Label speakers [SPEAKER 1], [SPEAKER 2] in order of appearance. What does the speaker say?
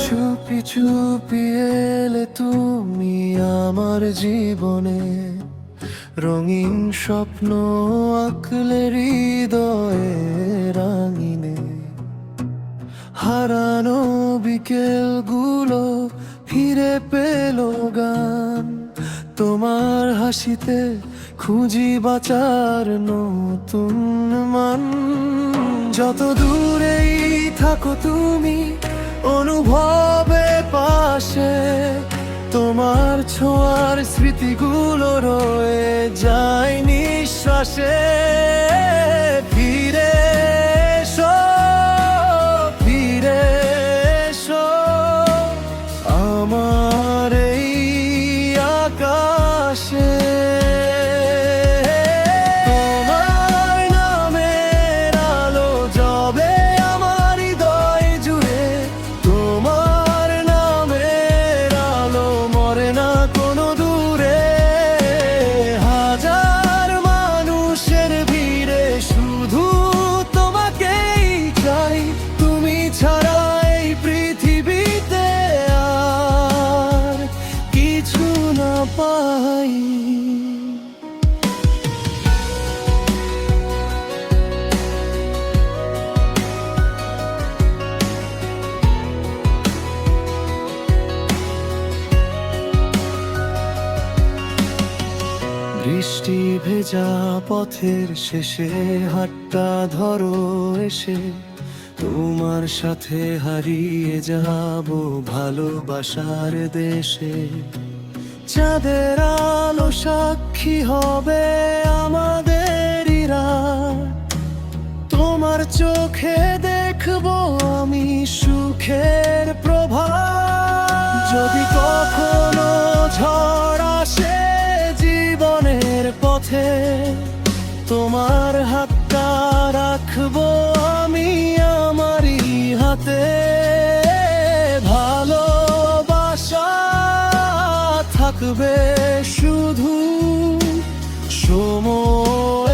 [SPEAKER 1] চুপি চুপি এলে তুমি আমার জীবনে, রঙিন স্বপ্ন আঁকলে হৃদয়ে রাঙিনে। হারানো বিকেলগুলো ফিরে পেল গান, তোমার হাসিতে খুঁজি বাঁচার নতুন মান। যত দূরেই থাকো তুমি অনুভবে পাশে, তোমার ছোঁয়ার স্মৃতিগুলো রয়ে যায় নিঃশ্বাসে। ফিরে এসো, ফিরে এসো আমার এই আকাশে। তোমার নামের আলো জ্বলে আমার হৃদয় জুড়ে, তোমার নামের আলো মরে না কোনো দূরে। হাজার মানুষের ভিড়ে শুধু তোমাকেই চাই, তুমি ছাড়া এই পৃথিবীতে আর কিছু না পাই। বৃষ্টি ভেজা পথের শেষে হাতটা ধরো এসে, তোমার সাথে হারিয়ে যাব ভালোবাসার দেশে। চাঁদের আলো সাক্ষী হবে আমাদের রাত, তোমার চোখে দেখবো আমি সুখের প্রভাত। যদি কখনো ঝড় আসে জীবনের পথে, তোমার হাতটা রাখবো আমি আমারই হাতে। ভালোবাসা থাকবে শুধু সময়